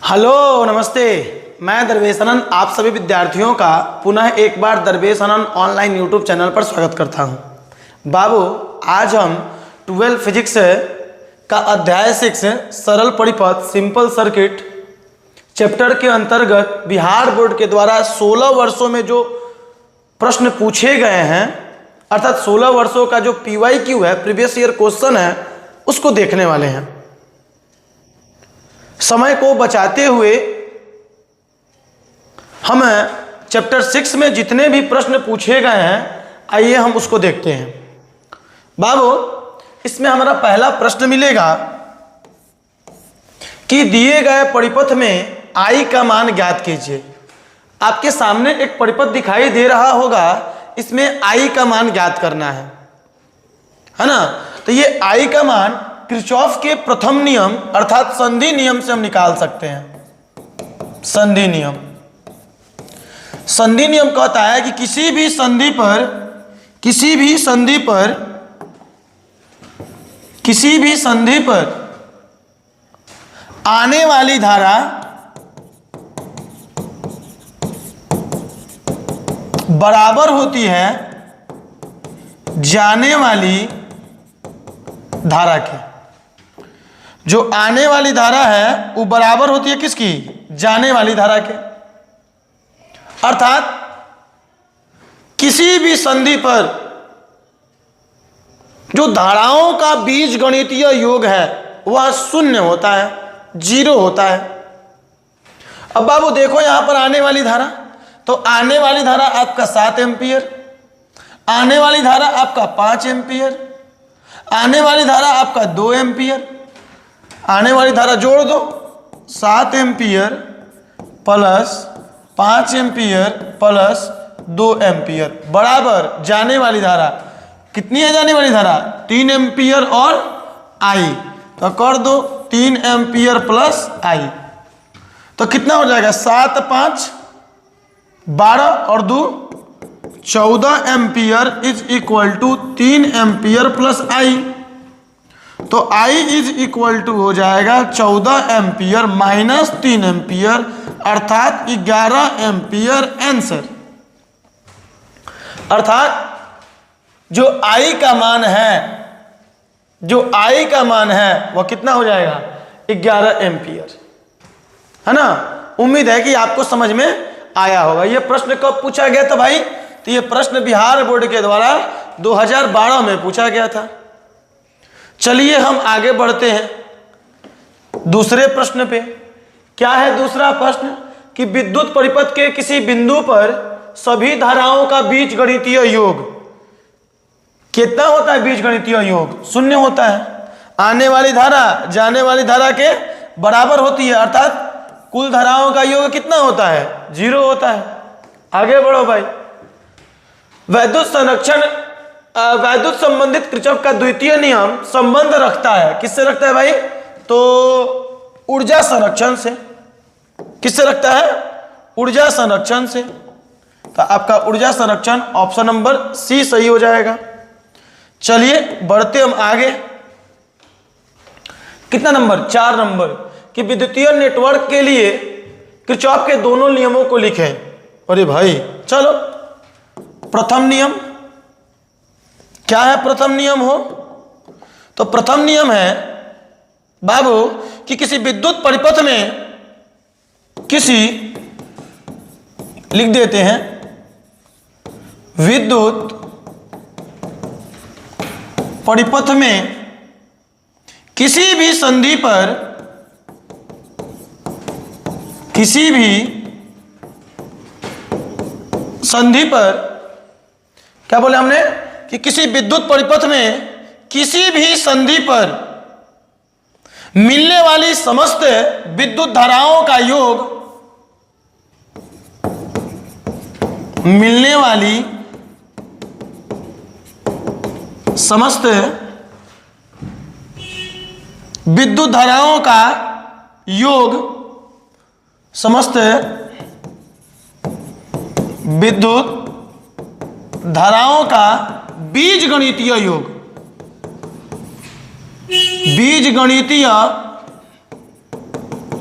Hello नमस्ते। मैं दरवेश आनंद आप सभी विद्यार्थियों का पुनः एक बार दरवेश आनंद ऑनलाइन यूट्यूब चैनल पर स्वागत करता हूं। बाबू, आज हम 12 फिजिक्स का अध्याय 6 सरल परिपथ सिंपल सर्किट चैप्टर के अंतर्गत बिहार बोर्ड के द्वारा 16 वर्षों में जो प्रश्न पूछे गए हैं, अर्थात 16 वर्षों का जो PYQ है, प्रीवियस ईयर क्वेश्चन है, उसको देखने वाले हैं। समय को बचाते हुए हम चैप्टर 6 में जितने भी प्रश्न पूछे गए हैं, आइए हम उसको देखते हैं। बाबू, इसमें हमारा पहला प्रश्न मिलेगा कि दिए गए परिपथ में I का मान ज्ञात कीजिए। आपके सामने एक परिपथ दिखाई दे रहा होगा, इसमें I का मान ज्ञात करना है ना। तो ये I का मान किरचॉफ के प्रथम नियम अर्थात संधि नियम से हम निकाल सकते हैं। संधि नियम कहता है कि किसी भी संधि पर आने वाली धारा बराबर होती है जाने वाली धारा के। जो आने वाली धारा है वो बराबर होती है किसकी? जाने वाली धारा के। अर्थात किसी भी संधि पर जो धाराओं का बीजगणितीय योग है वह शून्य होता है, 0 होता है। अब बाबू देखो यहां पर आने वाली धारा, तो आने वाली धारा आपका 7 एम्पियर, आने वाली धारा आपका 5 एम्पियर, आने वाली धारा आपका 2 एम्पियर। आने वाली धारा जोड़ दो, 7 ampere plus 5 ampere plus 2 ampere बराबर जाने वाली धारा। कितनी है जाने वाली धारा? 3 एम्पियर और I। तो कर दो 3 एम्पियर प्लस I, तो कितना हो जाएगा? 7 5 12 और 2 14 ampere is equal to 3 ampere plus I। तो I इज इक्वल टू हो जाएगा 14 एम्पियर माइनस 3 एम्पियर अर्थात 11 एम्पियर आंसर। अर्थात जो I का मान है वह कितना हो जाएगा? 11 एम्पियर, है ना। उम्मीद है कि आपको समझ में आया होगा। यह प्रश्न कब पूछा गया था भाई? तो यह प्रश्न बिहार बोर्ड के द्वारा 2012 में पूछा गया था। चलिए हम आगे बढ़ते हैं दूसरे प्रश्न पे। क्या है दूसरा प्रश्न? कि विद्युत परिपथ के किसी बिंदु पर सभी धाराओं का बीजगणितीय योग कितना होता है? बीजगणितीय योग 0 होता है। आने वाली धारा जाने वाली धारा के बराबर होती है, अर्थात कुल धाराओं का योग कितना होता है? 0 होता है। आगे बढ़ो भाई। वैद्युत संबंधित किरचॉफ का द्वितीय नियम संबंध रखता है, किससे रखता है भाई? तो ऊर्जा संरक्षण से। किससे रखता है? ऊर्जा संरक्षण से। तो आपका ऊर्जा संरक्षण ऑप्शन नंबर C सही हो जाएगा। चलिए बढ़ते हम आगे। कितना नंबर? 4 नंबर। कि विद्युतीय नेटवर्क के लिए किरचॉफ के दोनों नियमों को लिखें। अरे भाई चलो, प्रथम नियम क्या है? प्रथम नियम हो तो प्रथम नियम है बाबू कि किसी विद्युत परिपथ में लिख देते हैं विद्युत परिपथ में किसी भी संधि पर क्या बोले हमने? कि किसी विद्युत परिपथ में किसी भी संधि पर मिलने वाली समस्त विद्युत धाराओं का योग समस्त विद्युत धाराओं का योग समस्त विद्युत धाराओं का बीजगणितीय योग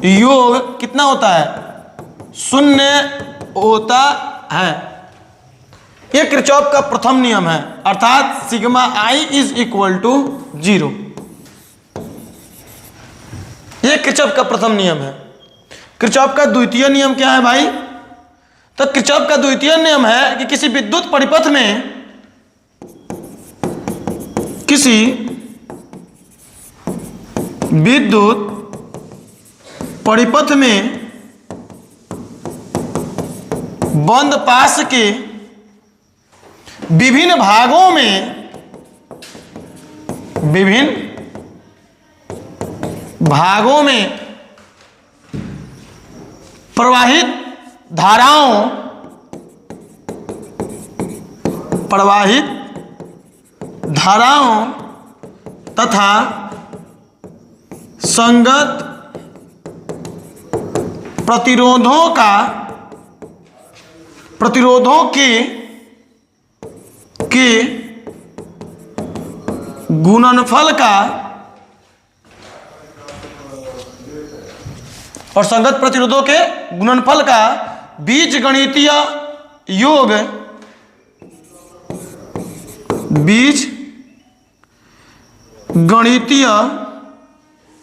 योग कितना होता है? शून्य होता है। यह किरचॉफ का प्रथम नियम है, अर्थात sigma I is equal to 0। यह किरचॉफ का प्रथम नियम है। किरचॉफ का द्वितीय नियम क्या है भाई? तो किरचॉफ का द्वितीय नियम है कि किसी विद्युत परिपथ में बंद पास के विभिन्न भागों में प्रवाहित धाराओं तथा संगत प्रतिरोधों के गुणनफल का और संगत प्रतिरोधों के गुणनफल का बीजगणितीय योग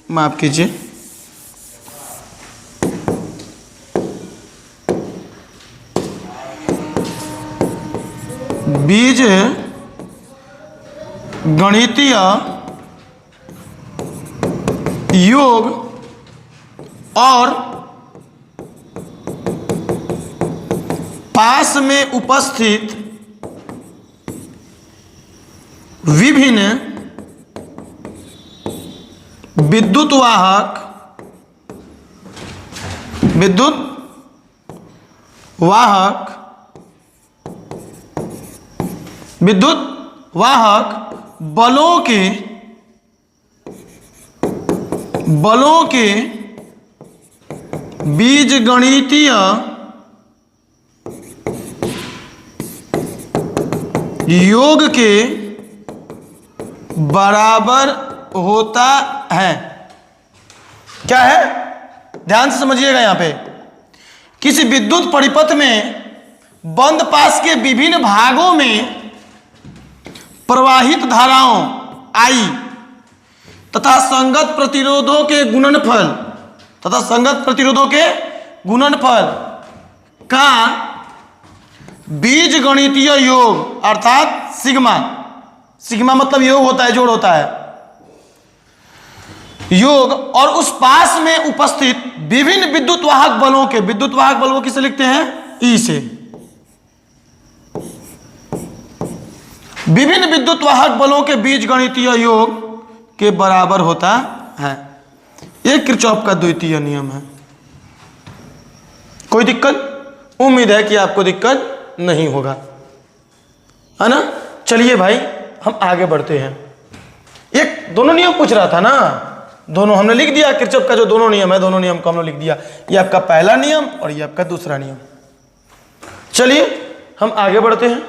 माफ कीजिए, बीज गणितीय योग और पास में उपस्थित विभिन्न विद्युत वाहक बलों के बीजगणितीय योग के बराबर होता है। क्या है? ध्यान से समझिएगा। यहां पे किसी विद्युत परिपथ में बंद पास के विभिन्न भागों में प्रवाहित धाराओं I तथा संगत प्रतिरोधों के गुणनफल का बीजगणितीय योग अर्थात सिग्मा मतलब योग होता है, जोड़ होता है, योग और उस पास में उपस्थित विभिन्न विद्युत वाहक बलों किसे लिखते हैं? ई से। विभिन्न विद्युत वाहक बलों के बीजगणितीय योग के बराबर होता है। यह किरचॉफ का द्वितीय नियम है। कोई दिक्कत? उम्मीद है कि आपको दिक्कत नहीं होगा, है ना। चलिए भाई हम आगे बढ़ते हैं। एक दोनों नियम पूछ रहा था ना, दोनों हमने लिख दिया। किरचॉफ का जो दोनों नियम है, दोनों नियम को हमने लिख दिया। ये आपका पहला नियम और ये आपका दूसरा नियम। चलिए हम आगे बढ़ते हैं।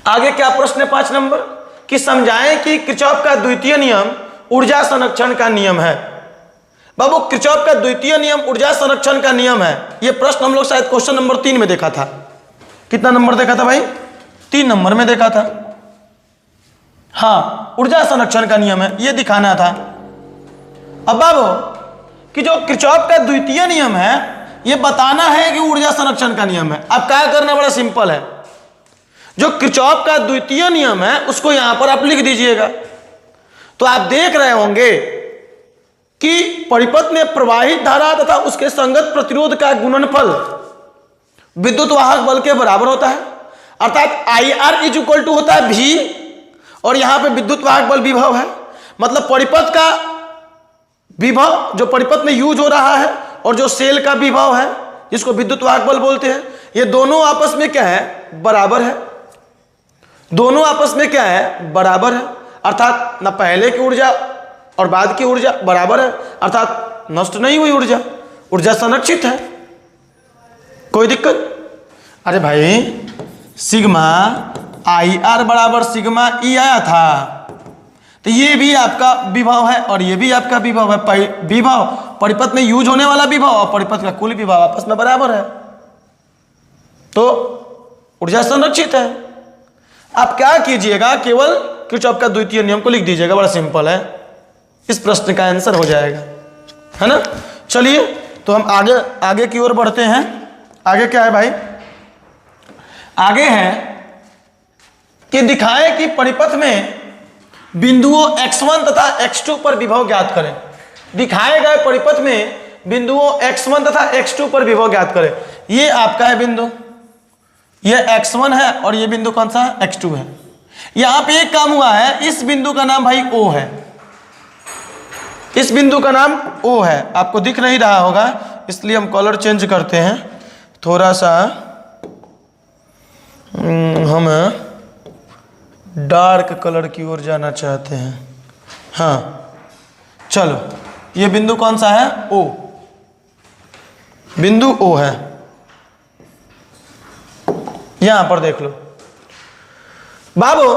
आगे क्या प्रश्न है? 5 नंबर कि समझाएं कि किरचॉफ का द्वितीय नियम ऊर्जा संरक्षण का नियम है। बाबू किरचॉफ का द्वितीय नियम ऊर्जा संरक्षण का नियम है। यह प्रश्न हम लोग शायद क्वेश्चन नंबर 3 में देखा था। कितना नंबर देखा था भाई? 3 नंबर में देखा था। हाँ, ऊर्जा संरक्षण का नियम है, यह दिखाना था। अब बाबू कि जो किरचॉफ का द्वितीय नियम है यह बताना है कि ऊर्जा संरक्षण का नियम है। अब क्या करना? बड़ा सिंपल है। जो किरचॉफ का द्वितीय नियम है उसको यहां पर आप लिख दीजिएगा। तो आप देख रहे होंगे कि परिपथ में प्रवाहित धारा तथा उसके संगत प्रतिरोध का गुणनफल विद्युत वाहक बल के बराबर होता है, अर्थात IR इज इक्वल टू होता है V, और यहां पे विद्युत वाहक बल विभव है। मतलब परिपथ का विभव जो परिपथ में यूज हो रहा है और जो सेल का विभव है जिसको विद्युत वाहक बल बोलते हैं, ये दोनों आपस में क्या है? बराबर है। दोनों आपस में क्या है? बराबर है। अर्थात न पहले की ऊर्जा और बाद की ऊर्जा बराबर है, अर्थात नष्ट नहीं हुई ऊर्जा संरक्षित है। कोई दिक्कत? अरे भाई सिग्मा IR बराबर सिग्मा E आया था, तो ये भी आपका विभव है और ये भी आपका विभव है। विभव परिपथ में यूज होने वाला विभव और परिपथ का कुल विभव आपस में बराबर है, तो ऊर्जा संरक्षित है। आप क्या कीजिएगा, केवल किरचॉफ का द्वितीय नियम को लिख दीजिएगा, बड़ा सिंपल है, इस प्रश्न का आंसर हो जाएगा, है ना। चलिए तो हम आगे की ओर बढ़ते हैं। आगे क्या है भाई, आगे है कि दिखाएं कि परिपथ में बिंदुओं x1 तथा x2 पर विभव ज्ञात करें। दिखाए गए परिपथ में बिंदुओं x1 तथा x2 पर विभव ज्ञात करें। ये आपका है बिंदु, ये x1 है और ये बिंदु कौन सा है, x2 है। यहां पे एक काम हुआ है, इस बिंदु का नाम भाई O है, इस बिंदु का नाम O है। आपको दिख नहीं रहा होगा इसलिए हम कलर चेंज करते हैं, थोड़ा सा हम डार्क कलर की ओर जाना चाहते हैं। हाँ चलो, ये बिंदु कौन सा है, O, बिंदु O है। यहां पर देख लो बाबू,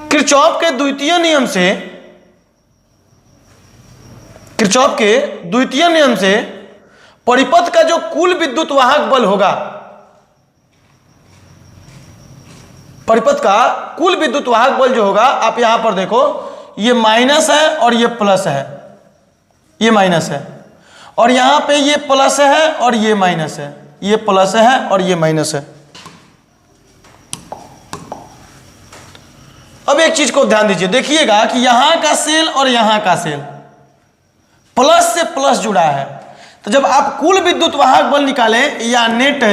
किरचॉफ के द्वितीय नियम से, किरचॉफ के द्वितीय नियम से परिपथ का जो कुल विद्युत वाहक बल होगा, परिपथ का कुल विद्युत वाहक बल जो होगा, आप यहां पर देखो ये माइनस है और ये प्लस है, ये माइनस है और यहां पे ये प्लस है और ये माइनस है, ये प्लस है और ये माइनस है। अब एक चीज को ध्यान दीजिए, देखिएगा कि यहां का सेल और यहां का सेल प्लस से प्लस जुड़ा है, तो जब आप कुल विद्युत वाहक बल निकालें या नेट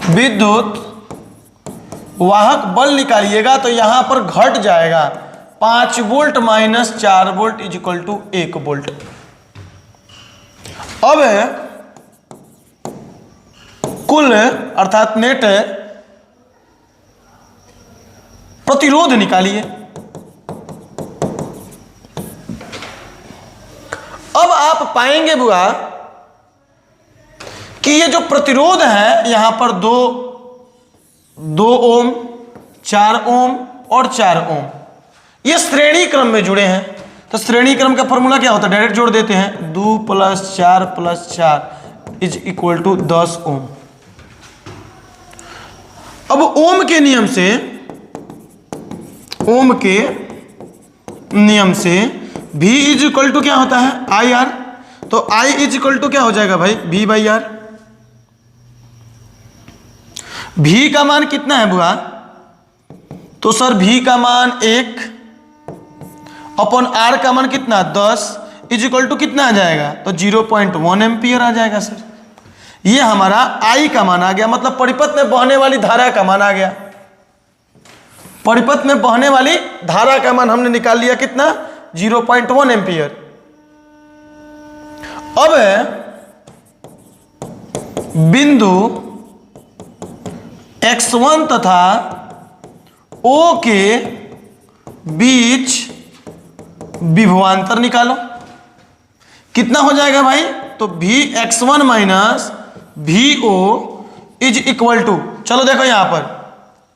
विद्युत वाहक बल निकालिएगा तो यहां पर घट जाएगा 5 volt minus 4 volt is equal to 1 volt. अब कुल अर्थात नेट प्रतिरोध निकालिए। अब आप पाएंगे बुआ कि ये जो प्रतिरोध है यहां पर 2 ओम, 4 ओम और 4 ओम, ये श्रेणी क्रम में जुड़े हैं। तो श्रेणी क्रम का फॉर्मूला क्या होता है, डायरेक्ट जोड़ देते हैं, 2 + 4 + 4 इज इक्वल टू 10 ओम। अब ओम के नियम से, ओम के नियम से V इज इक्वल टू क्या होता है, IR। तो I इज इक्वल टू क्या हो जाएगा भाई, V/R। V का मान कितना है बुआ, तो सर V का मान 1 अपॉन R का मान कितना 10 इज इक्वल टू कितना आ जाएगा, तो 0.1 एम्पियर आ जाएगा सर। ये हमारा I का मान आ गया, मतलब परिपथ में बहने वाली धारा का मान आ गया। परिपथ में बहने वाली धारा का मान हमने निकाल लिया कितना, 0.1 एम्पियर। अब बिंदु x1 तथा O के बीच विभवांतर निकालो, कितना हो जाएगा भाई, तो Vx1 minus VO is equal to, चलो देखो यहां पर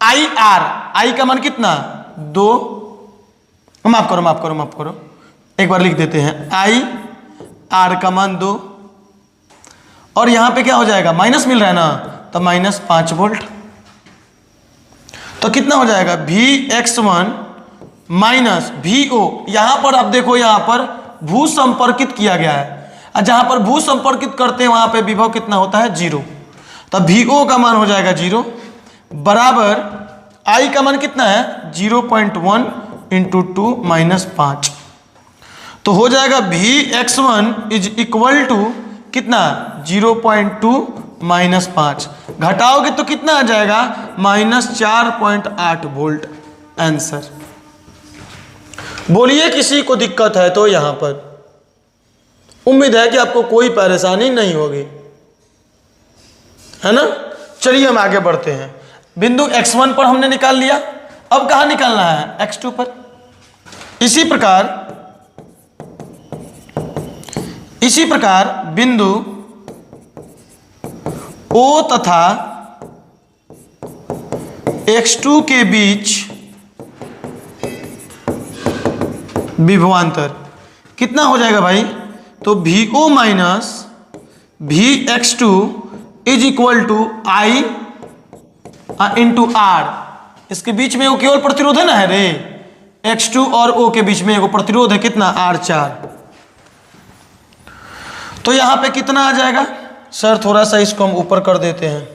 IR, I का मान कितना 2, माफ करो, एक बार लिख देते हैं, IR का मान 2 और यहां पे क्या हो जाएगा, माइनस मिल रहा है ना, तो -5 वोल्ट। तो कितना हो जाएगा, Vx1 माइनस VO, यहां पर आप देखो यहां पर भू संपर्कित किया गया है, और जहां पर भू संपर्कित करते हैं वहां पे विभव कितना होता है 0, तो VO का मान हो जाएगा 0 बराबर I का मान कितना है 0.1 × 2 -5, तो हो जाएगा Vx1 इज इक्वल टू कितना 0.2 -5, घटाओगे तो कितना आ जाएगा -4.8 वोल्ट आंसर। बोलिए किसी को दिक्कत है तो यहां पर, उम्मीद है कि आपको कोई परेशानी नहीं होगी, है ना। चलिए हम आगे बढ़ते हैं, बिंदु x1 पर हमने निकाल लिया, अब कहां निकालना है, x2 पर। इसी प्रकार बिंदु O तथा x2 के बीच विभवांतर कितना हो जाएगा भाई? तो VO minus VX2 is equal to I into R। इसके बीच में वो केवल प्रतिरोध है ना है रे, X2 और O के बीच में एगो प्रतिरोध है कितना? R4। तो यहां पे कितना आ जाएगा सर? थोड़ा सा इसको हम ऊपर कर देते हैं,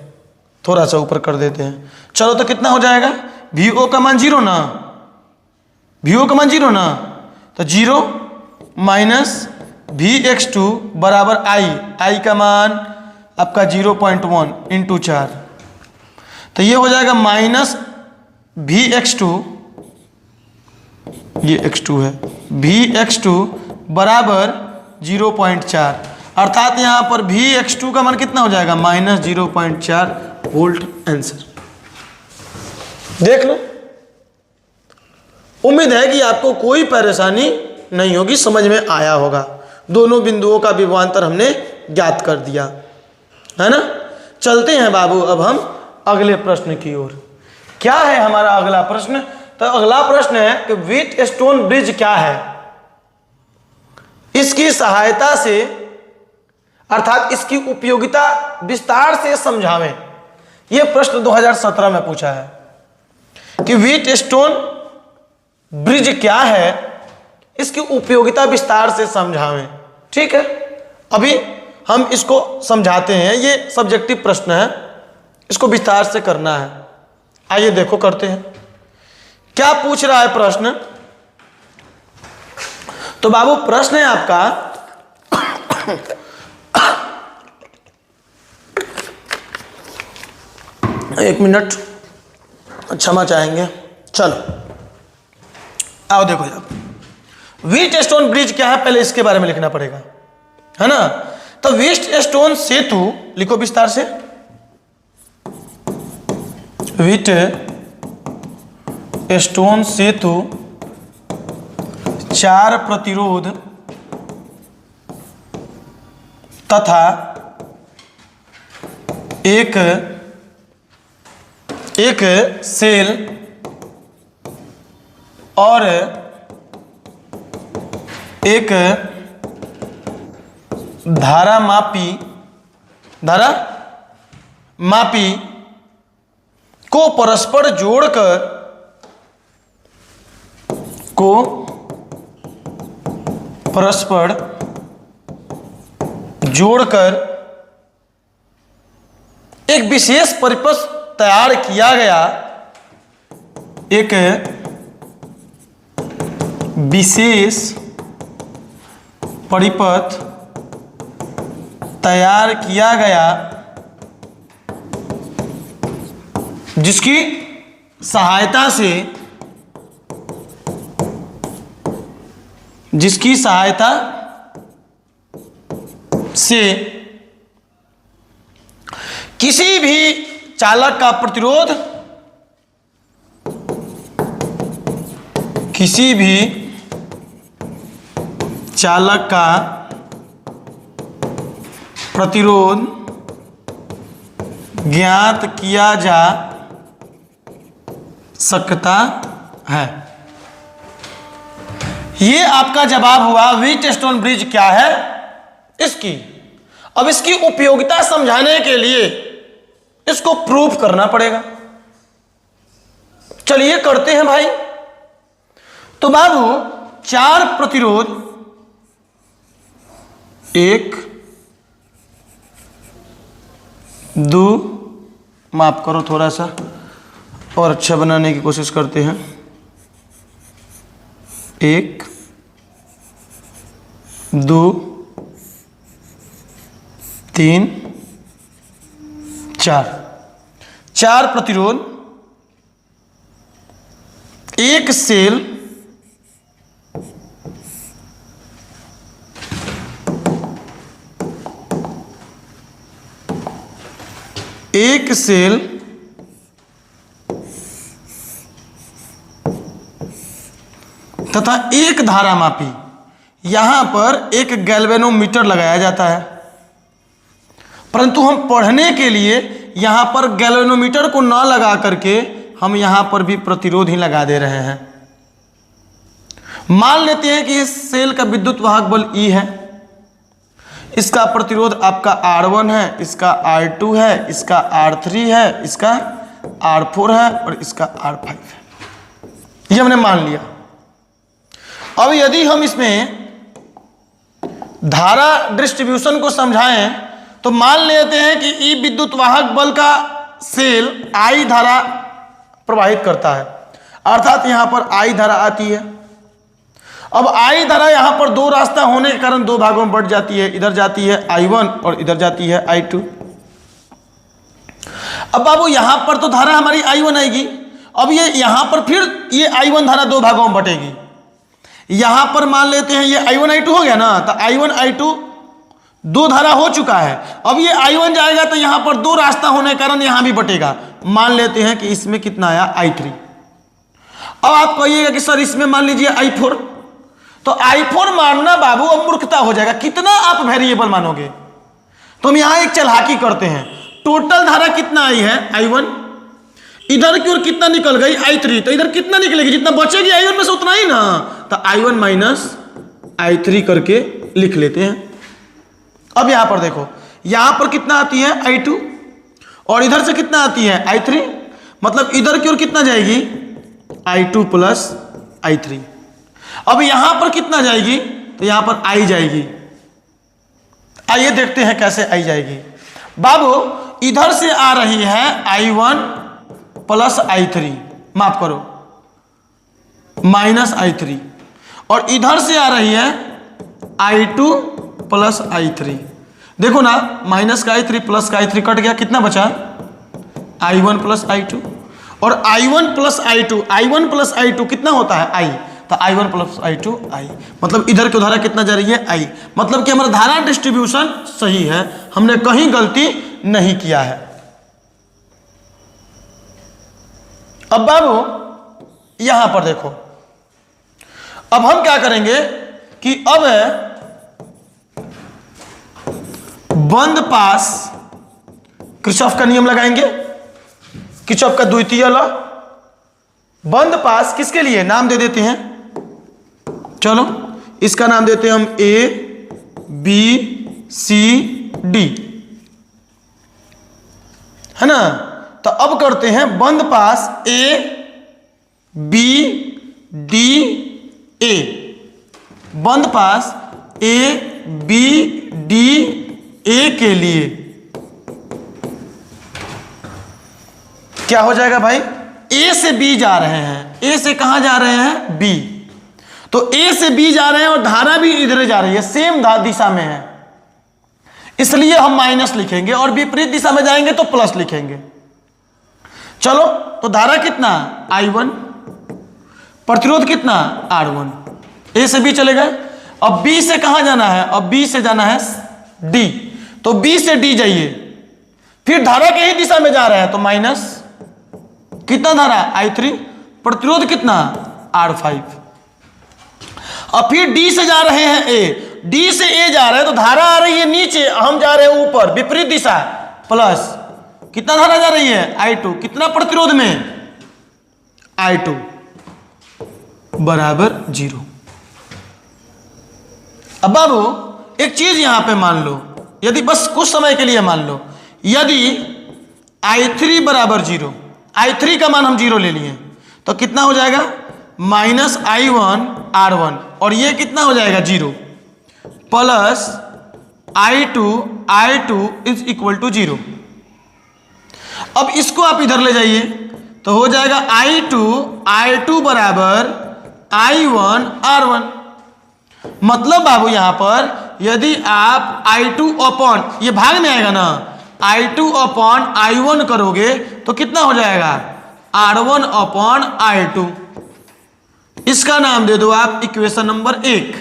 थोड़ा सा ऊपर कर देते हैं। चलो तो कितना हो जाएगा? VO का मान 0 ना, VO का मान 0 ना, तो 0 माइनस VX2 बराबर I का मान आपका 0.1 इंटू 4, तो ये हो जाएगा माइनस VX2, ये X2 है, VX2 बराबर 0.4, अर्थात यहां पर VX2 का मान कितना हो जाएगा? Minus 0.4 volt. आंसर देख लो। उम्मीद है कि आपको कोई परेशानी नहीं होगी, समझ में आया होगा। दोनों बिंदुओं का विभवांतर हमने ज्ञात कर दिया है ना। चलते हैं बाबू अब हम अगले प्रश्न की ओर। क्या है हमारा अगला प्रश्न? तो अगला प्रश्न है कि व्हीटस्टोन ब्रिज क्या है? इसकी सहायता से अर्थात इसकी उपयोगिता विस्तार से समझावें। यह प्रश्न 2017 में पूछा है कि व्हीटस्टोन ब्रिज क्या है, इसकी उपयोगिता विस्तार से समझावें। ठीक है, अभी हम इसको समझाते हैं। ये सब्जेक्टिव प्रश्न है, इसको विस्तार से करना है। आइए देखो करते हैं क्या पूछ रहा है प्रश्न। तो बाबू प्रश्न है आपका एक मिनट क्षमा चाहेंगे। चलो आओ देखो आप, व्हीटस्टोन ब्रिज क्या है पहले इसके बारे में लिखना पड़ेगा, है ना। तो व्हीटस्टोन सेतु लिखो विस्तार से। व्हीटस्टोन सेतु 4 प्रतिरोध तथा एक सेल और एक धारा मापी को परस्पर जोड़कर एक विशेष परिपथ तैयार किया गया, एक विशेष परिपथ तैयार किया गया जिसकी सहायता से किसी भी चालक का प्रतिरोध ज्ञात किया जा सकता है। ये आपका जवाब हुआ व्हीटस्टोन ब्रिज क्या है इसकी। अब इसकी उपयोगिता समझाने के लिए इसको प्रूफ करना पड़ेगा। चलिए करते हैं भाई। तो बाबू 4 प्रतिरोध, 1 2, माफ करो थोड़ा सा और अच्छा बनाने की कोशिश करते हैं। 1 2 3 4 प्रतिरोध, 1 सेल तथा 1 धारा मापी। यहां पर एक गैल्वेनोमीटर लगाया जाता है, परंतु हम पढ़ने के लिए यहां पर गैल्वेनोमीटर को ना लगा करके हम यहां पर भी प्रतिरोध ही लगा दे रहे हैं। मान लेते हैं कि इस सेल का विद्युत वाहक बल E है, इसका प्रतिरोध आपका R1 है, इसका R2 है, इसका R3 है, इसका R4 है और इसका R5 है। ये हमने मान लिया। अब यदि हम इसमें धारा डिस्ट्रीब्यूशन को समझाएं तो मान लेते हैं कि ई विद्युत वाहक बल का सेल I धारा प्रवाहित करता है, अर्थात यहां पर I धारा आती है। अब I धारा यहां पर दो रास्ता होने के कारण दो भागों में बढ़ जाती है, इधर जाती है I1 और इधर जाती है I2। अब बाबू यहां पर तो धारा हमारी I1 आएगी, अब ये यहां पर फिर ये I1 धारा दो भागों में बटेगी। यहां पर मान लेते हैं ये I1 I2 हो गया ना, तो I1 I2 दो धारा हो चुका है। अब ये I1 जाएगा तो यहां पर दो रास्ता होने के कारण यहां भी बटेगा। मान लेते हैं कि इसमें कितना आया I3। अब आप कहिएगा कि सर इसमें मान लीजिए I4, तो I4 मानना बाबू अब मूर्खता हो जाएगा। कितना आप वेरिएबल मानोगे? तो हम यहां एक चालाकी करते हैं, टोटल धारा कितना आई है I1, इधर की ओर कितना निकल गई I3, तो इधर कितना निकलेगी? जितना बचेगी I1 में से उतना ही ना, तो I1 माइनस I3 करके लिख लेते हैं। अब यहां पर देखो, यहां पर कितना आती है I2 और इधर से कितना आती है I3, मतलब इधर की ओर कितना जाएगी I2 प्लस I3। अब यहां पर कितना जाएगी, तो यहां पर I जाएगी। आइए देखते हैं कैसे I जाएगी। बाबू इधर से आ रही है I1 प्लस I3, माफ करो माइनस I3, और इधर से आ रही है I2 प्लस I3। देखो ना, माइनस का I3 प्लस का I3 कट गया, कितना बचा I1 प्लस I2, और I1 plus I2, I1 plus I2 कितना होता है I, तो I1 प्लस I2 I, मतलब इधर की धारा कितना जा रही है I, मतलब कि हमारा धारा डिस्ट्रीब्यूशन सही है, हमने कहीं गलती नहीं किया है। अब बाबू यहां पर देखो, अब हम क्या करेंगे कि अब बंद पास किरचॉफ का नियम लगाएंगे, किरचॉफ का द्वितीय लॉ। बंद पास किसके लिए नाम दे देते हैं, चलो इसका नाम देते हैं हम A B C D, है ना। तो अब करते हैं बंद पास A B D A, बंद पास A B D A के लिए क्या हो जाएगा भाई, A से B जा रहे हैं, A से कहां जा रहे हैं B, तो A से B जा रहे हैं और धारा भी इधर जा रही है, सेम दिशा में है, इसलिए हम माइनस लिखेंगे, और विपरीत दिशा में जाएंगे तो प्लस लिखेंगे। चलो तो धारा कितना I1, प्रतिरोध कितना R1, A से B चले गए। अब B से कहां जाना है, अब B से जाना है D, तो B से D जाइए, फिर धारा के ही दिशा में जा रहा है तो माइनस कितना धारा I3, प्रतिरोध कितना R5। अब फिर D से जा रहे हैं A, D से A जा रहे हैं तो धारा आ रही है नीचे, हम जा रहे हैं ऊपर विपरीत दिशा, प्लस कितना धारा जा रही है I2, कितना प्रतिरोध में I2 बराबर 0। अब बाबू एक चीज यहां पे मान लो, यदि बस कुछ समय के लिए मान लो, यदि I3 बराबर 0, I3 का मान हम 0 ले लिए तो कितना हो जाएगा माइनस I1 R1, और ये कितना हो जाएगा 0, plus I2 is equal to 0। अब इसको आप इधर ले जाइए तो हो जाएगा I2 बराबर I1 R1। मतलब बाबू यहां पर यदि आप I2 अपॉन, ये भाग में आएगा ना, I2 अपॉन I1 करोगे तो कितना हो जाएगा R1 अपॉन I2, इसका नाम दे दो आप इक्वेशन नंबर 1।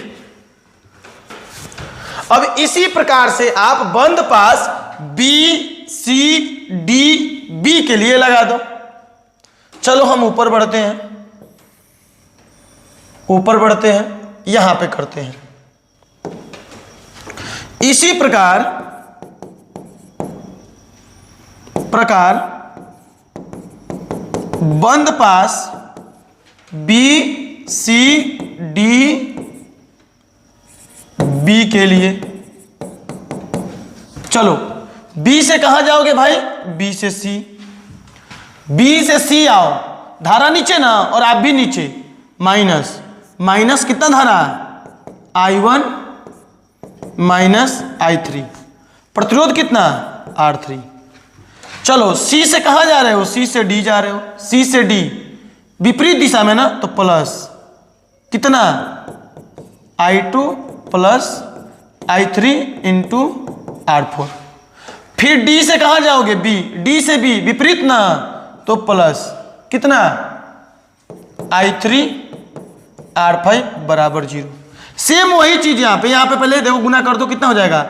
अब इसी प्रकार से आप बंद पास B C D B के लिए लगा दो। चलो हम ऊपर बढ़ते हैं, ऊपर बढ़ते हैं, यहां पे करते हैं इसी प्रकार बंद पास बी सी डी बी के लिए। चलो बी से कहां जाओगे भाई? बी से सी। बी से सी आओ, धारा नीचे ना और आप भी नीचे, माइनस माइनस कितना धारा है? I1 माइनस I3, प्रतिरोध कितना? R3। चलो सी से कहां जा रहे हो? सी से डी जा रहे हो। सी से डी विपरीत दिशा में ना, तो प्लस कितना? I2 plus I3 into R4। फिर डी से कहां जाओगे? बी। डी से बी विपरीत ना, तो प्लस कितना? I3 R5 बराबर 0। सेम वही चीज यहां पे पहले देखो गुना कर दो, कितना हो जाएगा?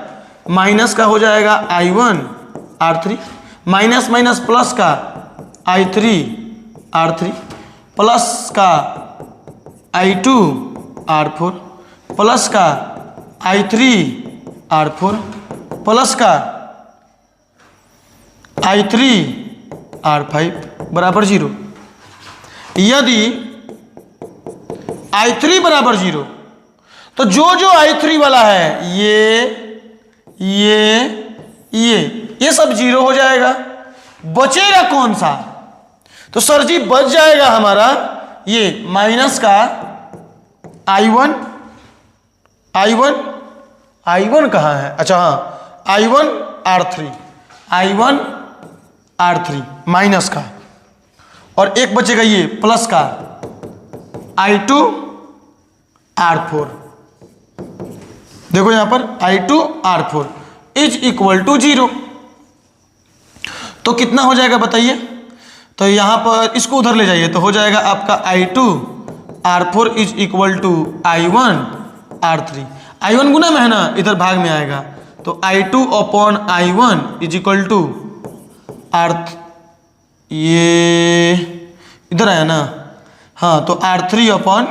माइनस का हो जाएगा I1 R3, minus minus plus का I3 R3, प्लस का I2 R4, प्लस का I3 R4, प्लस का I3 R5 बराबर 0। यदि I3 बराबर 0 तो जो I3 वाला है ये सब 0 हो जाएगा। बचेगा कौन सा? तो सर जी बच जाएगा हमारा ये माइनस का I1 कहाँ है? अच्छा हाँ, I1 R3 माइनस का, और एक बचेगा ये प्लस का I2 R4। देखो यहां पर I2 R4 is equal to 0। तो कितना हो जाएगा बताइए? तो यहां पर इसको उधर ले जाइए तो हो जाएगा आपका I2 R4 is equal to I1 R3। I1 गुना में है ना, इधर भाग में आएगा, तो I2 upon I1 is equal to R3, ये इधर आया ना, हाँ, तो R3 अपॉन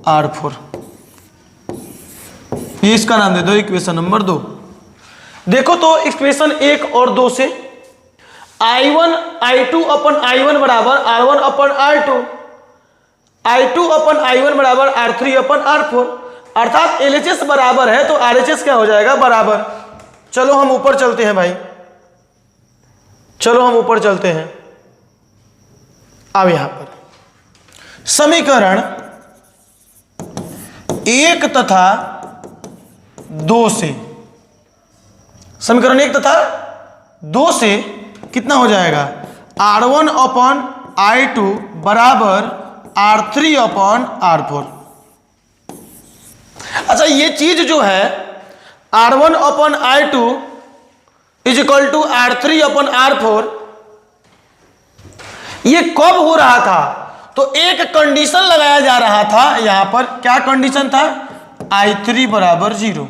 R4। ये इसका नाम दे दो इक्वेशन नंबर 2। देखो तो इक्वेशन 1 और 2 से I2 अपन I1 बराबर R1 अपन R2, I2 अपन I1 बराबर R3 अपन R4, अर्थात LHS बराबर है तो RHS क्या हो जाएगा? बराबर। चलो हम ऊपर चलते हैं भाई, चलो हम ऊपर चलते हैं। अब यहां पर समीकरण 1 तथा 2 से, समीकरण 1 तथा 2 से कितना हो जाएगा? R1 अपॉन I2 बराबर R3 अपॉन R4। अच्छा ये चीज जो है R1 upon I2 is equal to R3 upon R4, ये कब हो रहा था? तो एक कंडीशन लगाया जा रहा था यहां पर। क्या कंडीशन था? I3 बराबर 0।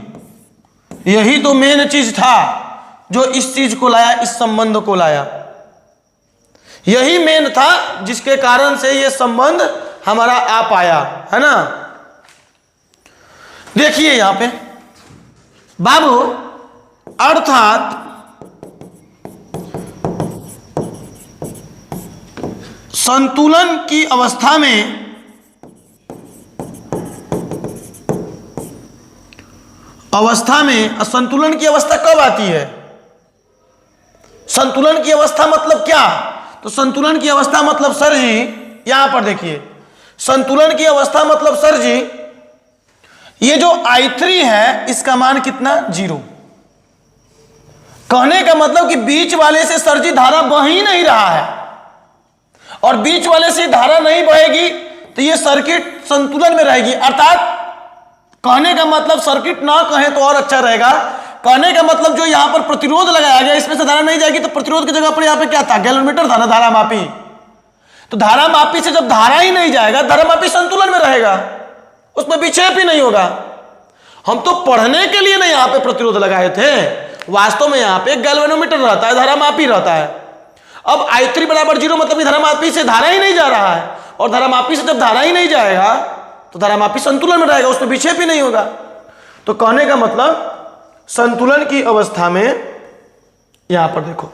यही तो मेन चीज था जो इस चीज को लाया, इस संबंध को लाया। यही मेन था जिसके कारण से ये संबंध हमारा आ पाया, है ना। देखिए यहां पे बाबू, अर्थात संतुलन की अवस्था में संतुलन की अवस्था कब आती है? संतुलन की अवस्था मतलब क्या? तो संतुलन की अवस्था मतलब सर जी, यहां पर देखिए, संतुलन की अवस्था मतलब सर जी, ये जो I3 है इसका मान कितना? 0। कहने का मतलब कि बीच वाले से सर जी धारा बह ही नहीं रहा है, और बीच वाले से धारा नहीं बहेगी तो ये सर्किट संतुलन में रहेगी। अर्थात कहने का मतलब, सर्किट ना कहें तो और अच्छा रहेगा, कहने का मतलब जो यहां पर प्रतिरोध लगाया गया इसमें से धारा नहीं जाएगी, तो प्रतिरोध की जगह पर यहां पे क्या था? गैलोमीटर था ना, धारा मापी। तो धारा मापी से जब धारा ही नहीं जाएगा, धारा मापी संतुलन में रहेगा, उसमें विक्षेप ही नहीं होगा। हम तो पढ़ने के लिए नहीं यहां पे प्रतिरोध लगाए थे, वास्तव में यहां पे गैल्वेनोमीटर रहता है, धारा मापी रहता है। अब I3 बराबर 0 मतलब धारा मापी से धारा ही नहीं जा रहा है, और धारा मापी से जब धारा ही नहीं जाएगा तो धारा मापी संतुलन में रहेगा, उसमें विक्षेप ही नहीं होगा। तो कहने का मतलब संतुलन की अवस्था में, यहां पर देखो,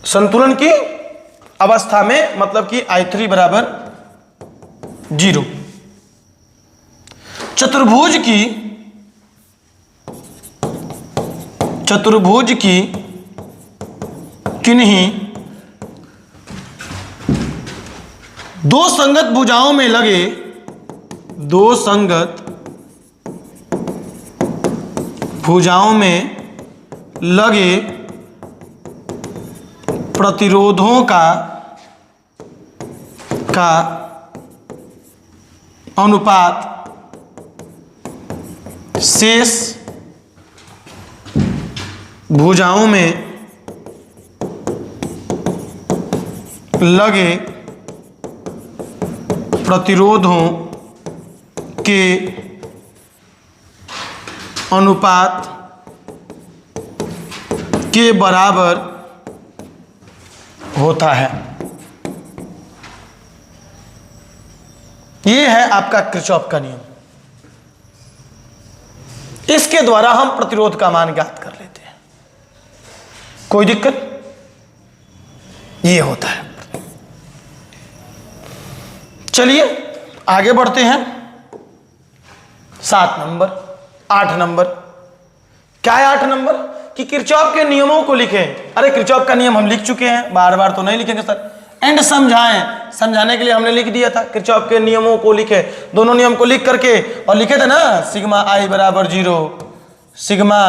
संतुलन की अवस्था में, मतलब कि I3 बराबर 0। चतुर्भुज की किन्हीं दो संगत भुजाओं में लगे प्रतिरोधों का अनुपात शेष भुजाओं में लगे प्रतिरोधों के अनुपात के बराबर होता है। यह है आपका किरचॉफ का नियम। इसके द्वारा हम प्रतिरोध का मान ज्ञात कर लेते हैं। कोई दिक्कत? यह होता है। चलिए आगे बढ़ते हैं। 7 नंबर, 8 नंबर। क्या है 8 नंबर? कि किरचॉफ के नियमों को लिखें। अरे किरचॉफ का नियम हम लिख चुके हैं, बार बार तो नहीं लिखेंगे सर। एंड समझाएं, समझाने के लिए हमने लिख दिया था। किरचॉफ के नियमों को लिखे, दोनों नियम को लिख करके और लिखे थे ना, सिग्मा आई बराबर 0, सिग्मा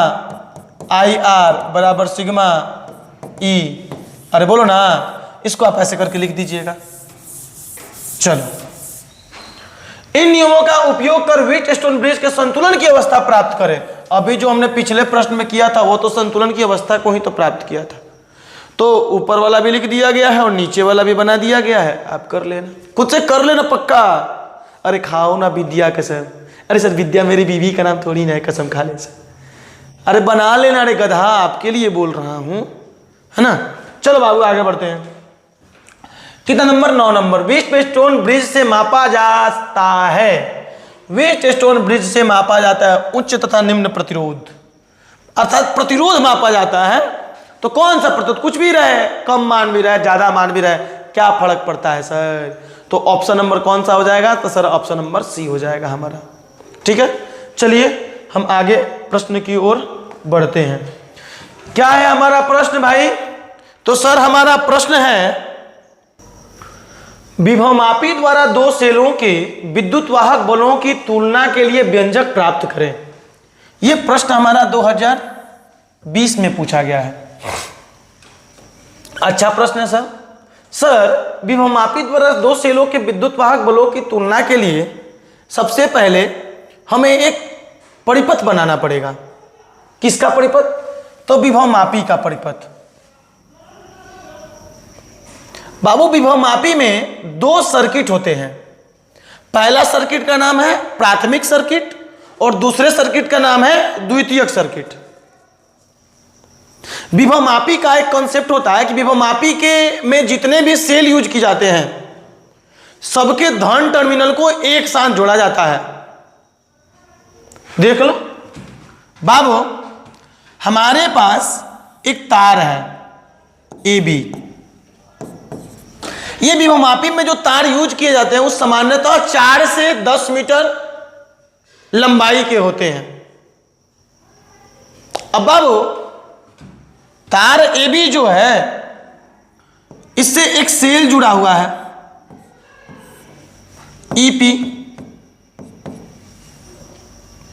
आई आर बराबर सिग्मा ई। अरे बोलो ना, इसको आप ऐसे करके लिख दीजिएगा। चलो, इन नियमों का उपयोग कर व्हीटस्टोन ब्रिज के संतुलन की अवस्था प्राप्त करें। अभी जो हमने पिछले प्रश्न में किया था वो तो संतुलन की अवस्था को ही तो प्राप्त किया था, तो ऊपर वाला भी लिख दिया गया है और नीचे वाला भी बना दिया गया है। आप कर लेना, खुद से कर लेना पक्का। अरे खाओ ना विद्या कसम। अरे सर विद्या मेरी बीवी का नाम थोड़ी ना है, कसम खा ले सर। अरे बना लेना रे गधा, आपके लिए बोल रहा हूं, है ना। चलो बाबू आगे बढ़ते हैं। कितना नंबर? 9 नंबर। व्हीटस्टोन ब्रिज से मापा जाता है, व्हीटस्टोन ब्रिज से मापा जाता है उच्च तथा निम्न प्रतिरोध, अर्थात प्रतिरोध मापा जाता है। तो कौन सा प्रतिरोध? कुछ भी रहे, कम मान भी रहे, ज्यादा मान भी रहे, क्या फर्क पड़ता है सर? तो ऑप्शन नंबर कौन सा हो जाएगा? तो सर ऑप्शन नंबर सी हो जाएगा हमारा। ठीक है, चलिए हम आगे प्रश्न की ओर बढ़ते हैं। क्या है हमारा प्रश्न भाई? तो सर हमारा प्रश्न है, विभवमापी द्वारा दो सेलों के विद्युत वाहक बलों की तुलना के लिए व्यंजक प्राप्त करें। यह प्रश्न हमारा 2020 में पूछा गया है। अच्छा प्रश्न है सर। सर विभवमापी द्वारा दो सेलों के विद्युत वाहक बलों की तुलना के लिए सबसे पहले हमें एक परिपथ बनाना पड़ेगा। किसका परिपथ? तो विभवमापी का परिपथ। बाबू विभवमापी में 2 सर्किट होते हैं। पहला सर्किट का नाम है प्राथमिक सर्किट और दूसरे सर्किट का नाम है द्वितीयक सर्किट। विभवमापी का एक कॉन्सेप्ट होता है कि विभवमापी के में जितने भी सेल यूज की जाते हैं सबके धन टर्मिनल को एक साथ जोड़ा जाता है। देख लो बाबू, हमारे पास एक तार है AB। ये विभवमापी में जो तार यूज किए जाते हैं वो सामान्यतः 4 से 10 मीटर लंबाई के होते हैं। अब बाबू तार AB जो है इससे एक सेल जुड़ा हुआ है EP।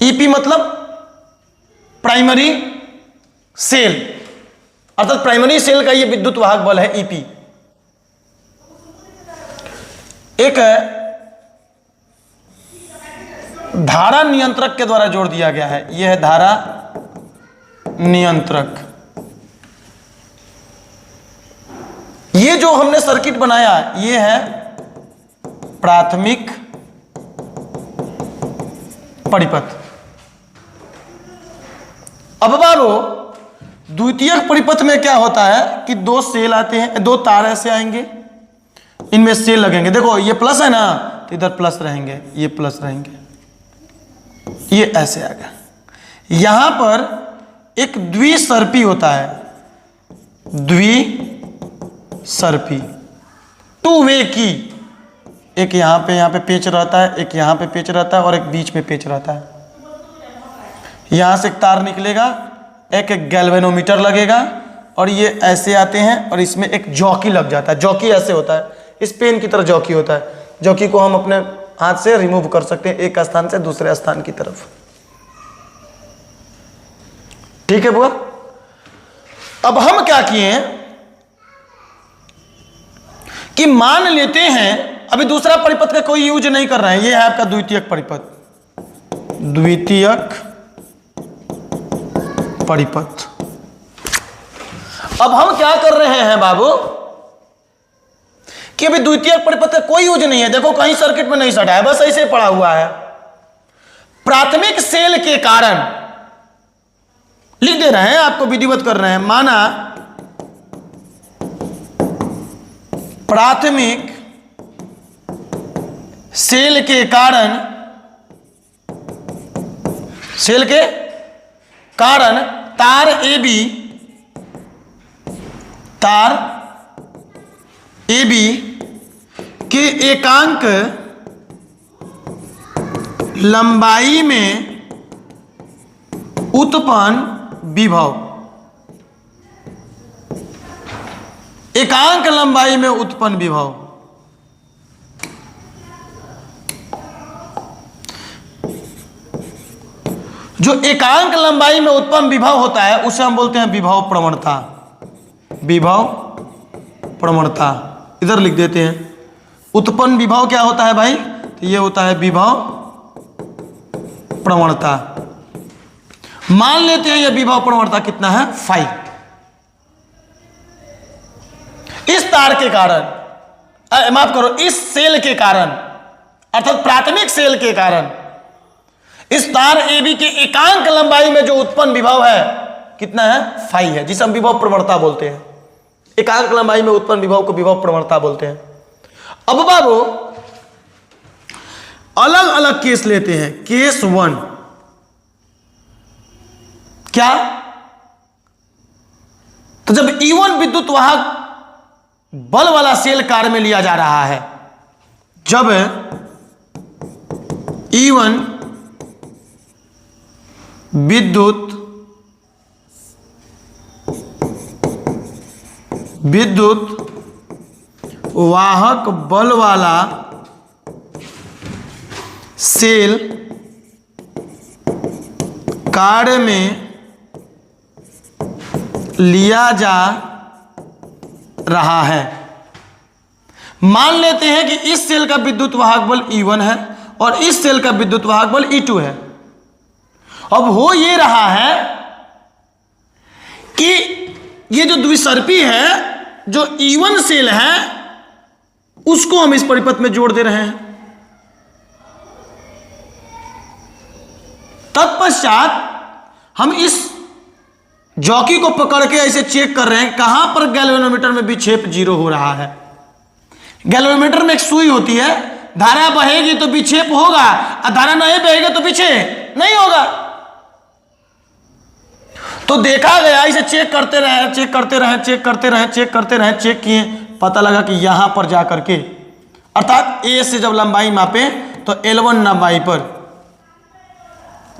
EP मतलब प्राइमरी सेल, अर्थात प्राइमरी सेल का ये विद्युत वाहक बल है EP। एक धारा नियंत्रक के द्वारा जोड़ दिया गया है, यह है धारा नियंत्रक। ये जो हमने सर्किट बनाया ये है प्राथमिक परिपथ। अब बाबू द्वितीयक परिपथ में क्या होता है कि 2 सेल आते हैं, 2 तार ऐसे आएंगे, इनमें सेल लगेंगे। देखो ये प्लस है ना, तो इधर प्लस रहेंगे, ये प्लस रहेंगे, ये ऐसे आ गया। यहां पर एक द्विसर्पी होता है, द्विसर्पी। टू वे की, एक यहाँ पे पेच रहता है, एक यहाँ पे पेच रहता है और एक बीच में पेच रहता है। यहाँ से एक तार निकलेगा, एक गैल्वेनोमीटर लगेगा और ये ऐसे आते हैं और इसमें एक जॉकी लग जाता है। जॉकी ऐसे होता है, इस पेन की तरह जॉकी होता है। जॉकी को हम अपने हाथ से रिमूव कर सकते हैं एक स्थान से दूसरे स्थान की तरफ। ठीक है बुआ। अब हम क्या किए कि मान लेते हैं अभी दूसरा परिपथ का कोई यूज नहीं कर रहे हैं, ये है आपका द्वितीयक परिपथ, द्वितीयक परिपथ। अब हम क्या कर रहे हैं बाबू कि अभी द्वितीयक परिपथ का कोई यूज नहीं है। देखो कहीं सर्किट में नहीं सटा है, बस ऐसे पड़ा हुआ है। प्राथमिक सेल के कारण लिख दे रहे हैं, आपको विधिवत कर रहे हैं। माना प्राथमिक सेल के कारण तार AB के एकांक लंबाई में उत्पन्न विभव, एकांक लंबाई में उत्पन्न विभव, जो एकांक लंबाई में उत्पन्न विभव होता है उसे हम बोलते हैं विभव प्रवणता। विभव प्रवणता इधर लिख देते हैं। उत्पन्न विभव क्या होता है भाई? तो ये होता है विभव प्रवणता। मान लेते हैं ये विभव प्रवणता कितना है? 5। इस तार के कारण, माफ करो, इस सेल के कारण अर्थात प्राथमिक सेल के कारण इस तार AB के एकांक लंबाई में जो उत्पन्न विभव है कितना है? 5 है, जिसे हम विभव प्रवणता बोलते हैं। एकांक लंबाई में उत्पन्न विभव को विभव प्रवणता बोलते हैं। अब बाबू अलग अलग केस लेते हैं। केस 1 क्या? तो जब E1 विद्युत वाहक बल वाला सेल कार्य में लिया जा रहा है, जब E1 विद्युत वाहक बल वाला सेल कार्य में लिया जा रहा है। मान लेते हैं कि इस सेल का विद्युत वाहक बल E1 है और इस सेल का विद्युत वाहक बल E2 है। अब हो ये रहा है कि ये जो द्विसर्पी है, जो E1 सेल है, उसको हम इस परिपथ में जोड़ दे रहे हैं। तत्पश्चात हम इस जॉकी को पकड़ के ऐसे चेक कर रहे हैं कहां पर गैल्वेनोमीटर में विक्षेप 0 हो रहा है। गैल्वेनोमीटर में एक सुई होती है, धारा बहेगी तो विक्षेप होगा और धारा नहीं बहेगी तो विक्षेप नहीं होगा। तो देखा गया, इसे चेक करते रहे, चेक किए, पता लगा कि यहां पर जाकर के अर्थात A से जब लंबाई मापे तो L1 लंबाई पर,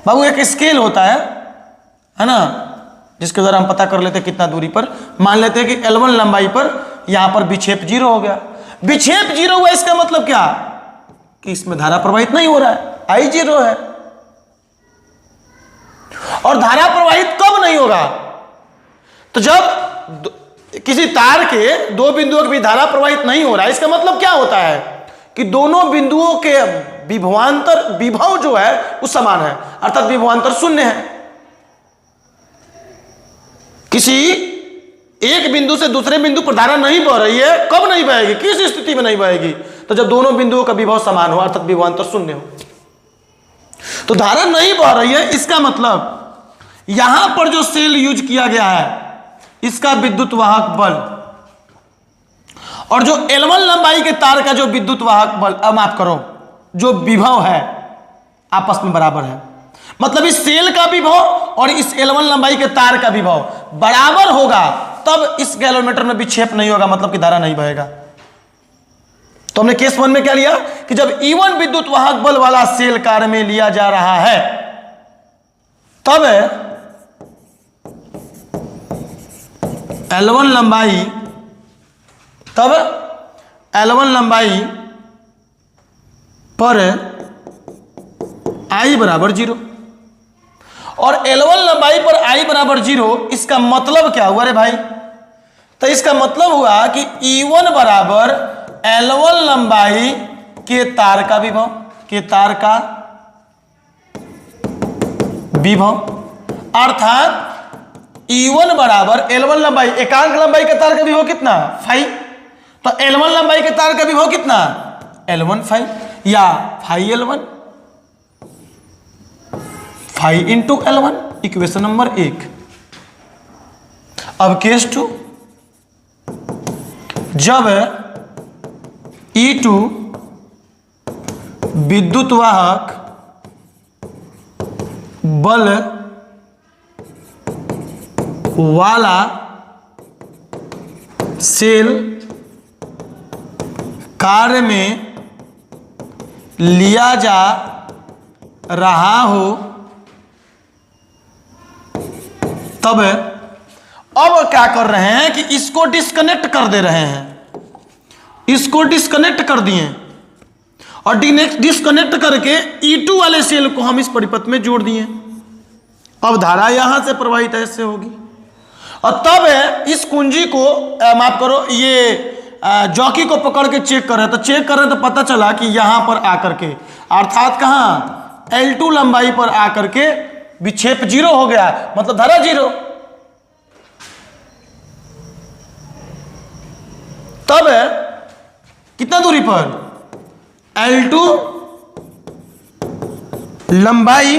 बाबू एक स्केल होता है ना, जिसके द्वारा हम पता कर लेते हैं कितना दूरी पर। मान लेते हैं कि L1 लंबाई पर यहां पर विक्षेप 0 हो गया। विक्षेप 0 हुआ, इसका मतलब क्या कि इसमें धारा प्रवाहित नहीं हो रहा है, I0 है। और धारा प्रवाहित कब नहीं होगा? तो जब किसी तार के दो बिंदुओं के बीच धारा प्रवाहित नहीं हो रहा है, इसका मतलब क्या होता है कि दोनों बिंदुओं के विभवांतर विभव जो है वो समान है, अर्थात विभवांतर 0 है। किसी एक बिंदु से दूसरे बिंदु पर धारा नहीं बह रही है, कब नहीं बहेगी, किस स्थिति में नहीं बहेगी? तो जब दोनों बिंदुओं का विभव समान हो, अर्थात विभवांतर 0 हो। तो धारा नहीं बह रही है, इसका मतलब यहां पर जो सेल यूज किया गया है इसका विद्युत वाहक बल और जो L1 लंबाई के तार का जो विद्युत वाहक बल, माफ करो, जो विभव है आपस में बराबर है। मतलब इस सेल का विभव और इस L1 लंबाई के तार का विभव बराबर होगा, तब इस गैल्वेनोमीटर में विक्षेप नहीं होगा, मतलब कि धारा नहीं बहेगा। तो हमने केस 1 में क्या लिया कि जब E1 विद्युत वाहक बल वाला सेल कार्य में लिया जा रहा है तब L1 लंबाई पर I बराबर 0 और L1 लंबाई पर I बराबर 0। इसका मतलब क्या हुआ रे भाई? तो इसका मतलब हुआ कि E1 बराबर L1 लंबाई के तार का विभव अर्थात E1 बराबर L1 लंबाई, एकांक लंबाई के तार का विभव कितना? फाई। तो L1 लंबाई के तार का विभव कितना? L1 फाई या phi L1 phi into L1, equation number 1। अब केस 2, जब E2 विद्युत वाहक बल वाला सेल कार्य में लिया जा रहा हो तब अब क्या कर रहे हैं कि इसको डिस्कनेक्ट कर दे रहे हैं, इसको डिस्कनेक्ट कर दिए और डिस्कनेक्ट करके E2 वाले सेल को हम इस परिपथ में जोड़ दिए। अब धारा यहां से प्रवाहित ऐसे होगी और तब इस कुंजी को माफ करो, ये जॉकी को पकड़ के चेक कर रहे, तो चेक कर रहे तो पता चला कि यहां पर आकर के अर्थात कहां L2 लंबाई पर आकर के विक्षेप 0 हो गया, मतलब धारा 0। तब कितना दूरी पर L2 लंबाई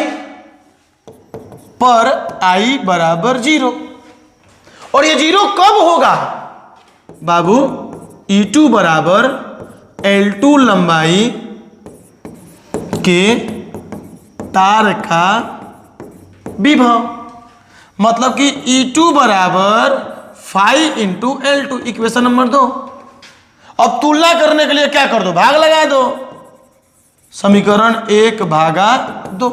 पर I बराबर 0। और ये 0 कब होगा बाबू? E2 बराबर L2 लंबाई के तार का विभव, मतलब कि E2 बराबर phi into L2, equation number 2। अब तुलना करने के लिए क्या कर दो? भाग लगा दो, समीकरण 1/2।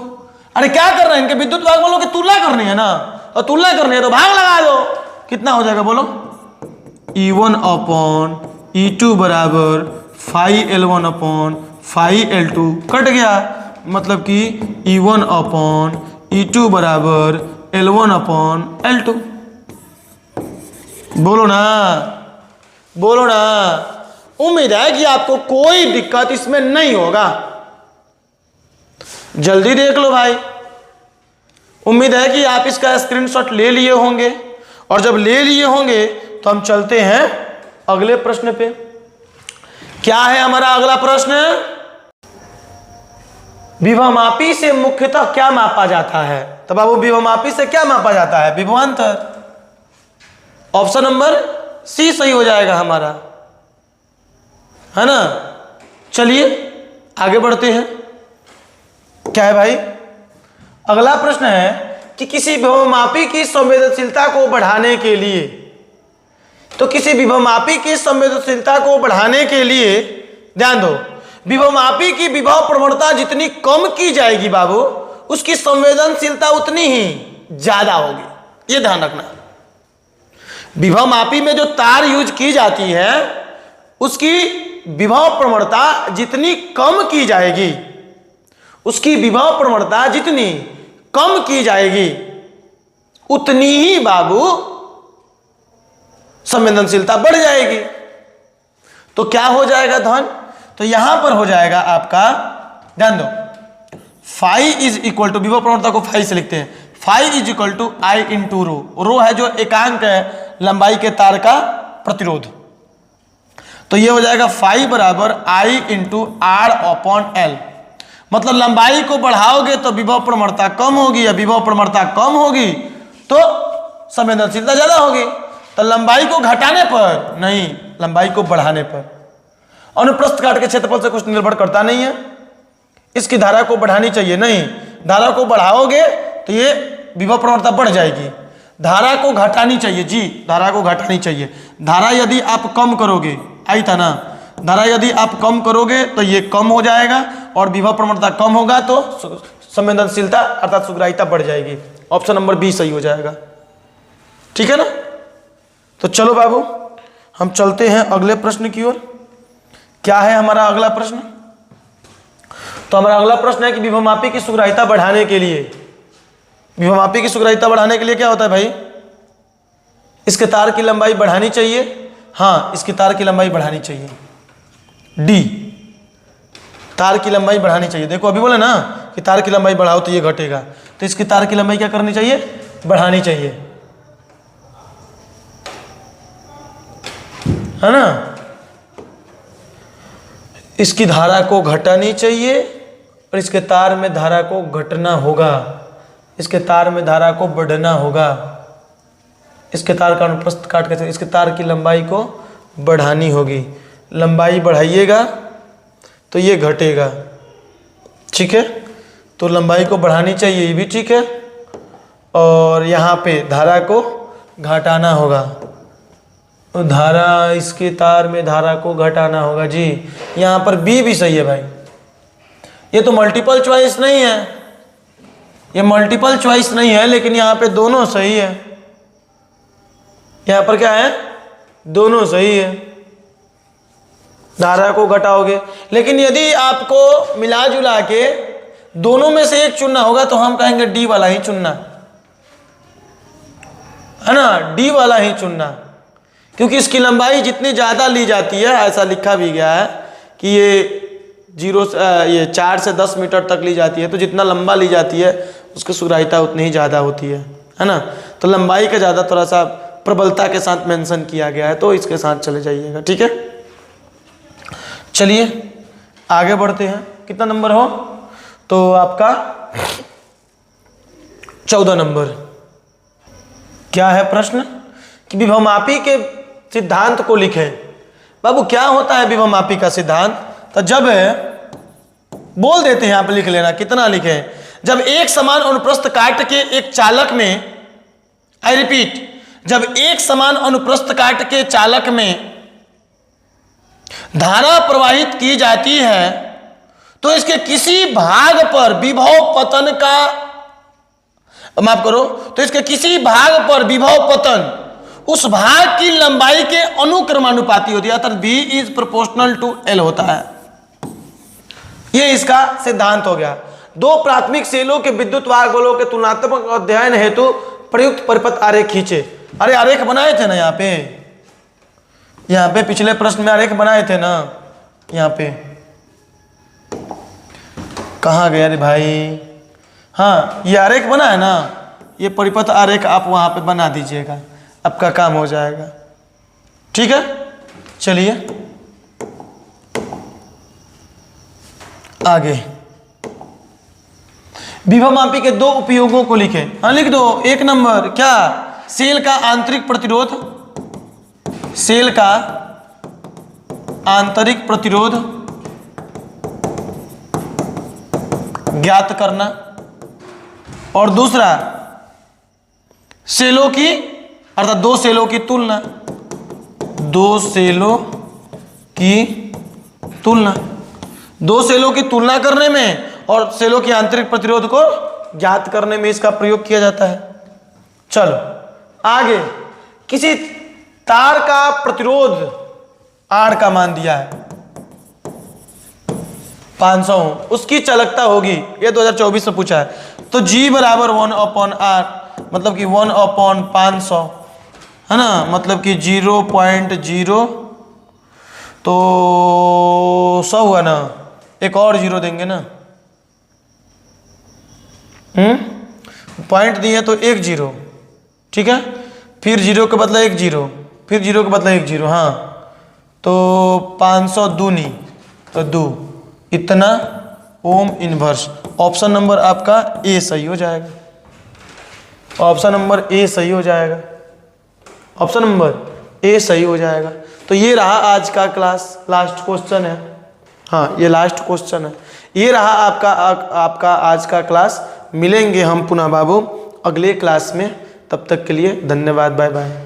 अरे क्या कर रहे हैं? इनके विद्युत भाग बोलो कि तुलना करनी है ना, और तुलना करनी है तो भाग लगा दो। कितना हो जाएगा बोलो? E1 अपॉन E2 बराबर phi L1 upon phi L2, cut गया, मतलब कि E1 अपॉन E2 बराबर L1 अपॉन L2। बोलो ना, बोलो ना। उम्मीद है कि आपको कोई दिक्कत इसमें नहीं होगा। जल्दी देख लो भाई। उम्मीद है कि आप इसका स्क्रीनशॉट ले लिए होंगे, और जब ले लिए होंगे तो हम चलते हैं अगले प्रश्न पे। क्या है हमारा अगला प्रश्न? विभवमापी से मुख्यतः क्या मापा जाता है? तो बाबू विभवमापी से क्या मापा जाता है? विभवांतर। ऑप्शन नंबर सी सही हो जाएगा हमारा, है ना। चलिए आगे बढ़ते हैं। क्या है भाई? अगला प्रश्न है कि किसी विभवमापी की संवेदनशीलता को बढ़ाने के लिए, तो किसी विभवमापी की संवेदनशीलता को बढ़ाने के लिए ध्यान दो, विभवमापी की विभव प्रवणता जितनी कम की जाएगी बाबू, उसकी संवेदनशीलता उतनी ही ज्यादा होगी। ये ध्यान रखना। विभवमापी में जो तार यूज की जाती है उसकी विभव प्रवणता जितनी कम की जाएगी, उसकी विभव प्रवणता जितनी कम की जाएगी उतनी ही बाबू संवेदनशीलता बढ़ जाएगी। तो क्या हो जाएगा धन? तो यहां पर हो जाएगा आपका, ध्यान दो, फाई इज इक्वल टू, विभव प्रवणता को फाई से लिखते हैं, phi is equal to I into rho. Rho है जो एकांक है लंबाई के तार का प्रतिरोध। तो ये हो जाएगा फाई बराबर आई इंटू आर अपॉन एल। मतलब लंबाई को बढ़ाओगे तो विभव प्रवणता कम होगी, या विभव प्रवणता कम होगी तो संवेदनशीलता ज्यादा होगी। तो लंबाई को घटाने पर नहीं, लंबाई को बढ़ाने पर। अनुप्रस्थ काट के क्षेत्रफल से कुछ निर्भर करता नहीं है। इसकी धारा को बढ़ानी चाहिए, नहीं, धारा को बढ़ाओगे तो ये विभव प्रवणता बढ़ जाएगी। धारा को घटानी चाहिए जी, धारा को घटानी चाहिए। धारा यदि आप कम करोगे, आई था ना, धारा यदि आप कम करोगे तो ये कम हो जाएगा, और विभव प्रवणता कम होगा तो संवेदनशीलता अर्थात सुग्राहिता बढ़ जाएगी। ऑप्शन नंबर बी सही हो जाएगा। ठीक है ना। तो चलो बाबू हम चलते हैं अगले प्रश्न की ओर। क्या है हमारा अगला प्रश्न? तो हमारा अगला प्रश्न है कि विभवमापी की सुग्राहिता बढ़ाने के लिए, विभवमापी की सुग्राहिता बढ़ाने के लिए क्या होता है भाई? इसके तार की लंबाई बढ़ानी चाहिए। हाँ, इसकी तार की लंबाई बढ़ानी चाहिए। डी, तार की लंबाई बढ़ानी चाहिए। देखो अभी बोले ना कि तार की लंबाई बढ़ाओ तो ये घटेगा, तो इसकी तार की लंबाई क्या करनी चाहिए? बढ़ानी चाहिए, है ना। इसकी धारा को घटानी चाहिए और इसके तार में धारा को घटना होगा, इसके तार में धारा को बढ़ना होगा। इसके तार का अनुप्रस्थ काट के इसके तार की लंबाई को बढ़ानी होगी। लंबाई बढ़ाइएगा तो ये घटेगा। ठीक है, तो लंबाई को बढ़ानी चाहिए, ये भी ठीक है। और यहाँ पे धारा को घटाना होगा, तो धारा, इसके तार में धारा को घटाना होगा जी। यहाँ पर बी भी सही है भाई। ये तो मल्टीपल चॉइस नहीं है, ये मल्टीपल चॉइस नहीं है, लेकिन यहाँ पे दोनों सही है। यहाँ पर क्या है? दोनों सही है। धारा को घटाओगे, लेकिन यदि आपको मिला जुला के दोनों में से एक चुनना होगा तो हम कहेंगे डी वाला ही चुनना, है ना, डी वाला ही चुनना। क्योंकि इसकी लंबाई जितनी ज़्यादा ली जाती है, ऐसा लिखा भी गया है कि ये 4 से 10 मीटर तक ली जाती है, तो जितना लंबा ली जाती है उसकी सुग्राहिता उतनी ही ज़्यादा होती है ना। तो लंबाई का ज़्यादा थोड़ा सा प्रबलता के साथ मेंशन किया गया है, तो इसके साथ चले जाइएगा। ठीक है, चलिए आगे बढ़ते हैं। कितना नंबर हो? तो आपका 14 नंबर। क्या है प्रश्न? कि विभवमापी के सिद्धांत को लिखें। बाबू क्या होता है विभवमापी का सिद्धांत? तो जब बोल देते हैं, आप लिख लेना, कितना लिखें? जब एक समान अनुप्रस्थ काट के एक चालक में, आई रिपीट, जब एक समान अनुप्रस्थ काट के चालक में धारा प्रवाहित की जाती है तो इसके किसी भाग पर विभव पतन का, माफ करो, तो इसके किसी भाग पर विभव पतन उस भाग की लंबाई के अनुक्रमानुपाती होती है, अर्थात V is proportional to L होता है। यह इसका सिद्धांत हो गया। दो प्राथमिक सेलों के विद्युत वाहक बलों के तुलनात्मक अध्ययन हेतु प्रयुक्त परिपथ आरेख खींचे। अरे आरेख बनाए थे ना यहाँ पे पिछले प्रश्न में आरेख बनाए थे ना। यहाँ पे कहाँ गया रे भाई? हाँ, ये आरेख बना है ना, ये परिपथ आरेख आप वहाँ पे बना दीजिएगा, आपका काम हो जाएगा। ठीक है, चलिए आगे। विभवमापी के दो उपयोगों को लिखें। हाँ लिख दो। 1 नंबर क्या? सेल का आंतरिक प्रतिरोध, सेल का आंतरिक प्रतिरोध ज्ञात करना, और दूसरा सेलों की, अर्थात दो सेलों की तुलना, दो सेलों की तुलना, दो सेलों की तुलना करने में और सेलों की आंतरिक प्रतिरोध को ज्ञात करने में इसका प्रयोग किया जाता है। चलो आगे। किसी तार का प्रतिरोध R का मान दिया है 500, उसकी चालकता होगी, ये 2024 में पूछा है, तो G बराबर 1/R, मतलब कि 1/500, है ना, मतलब कि 0.0, तो 100 हुआ ना, एक और जीरो देंगे ना, पॉइंट दिए तो 1 0, ठीक है, फिर जीरो के बदला 1 0, फिर जीरो के बदला 1 0, हाँ, तो 500 दूनी तो 2, इतना ओम इनवर्स। ऑप्शन नंबर आपका ए सही हो जाएगा, ऑप्शन नंबर ए सही हो जाएगा, ऑप्शन नंबर ए सही हो जाएगा। तो ये रहा आज का क्लास, लास्ट क्वेश्चन है, हाँ ये लास्ट क्वेश्चन है, ये रहा आपका आज का क्लास। मिलेंगे हम पुनः बाबू अगले क्लास में, तब तक के लिए धन्यवाद, बाय बाय।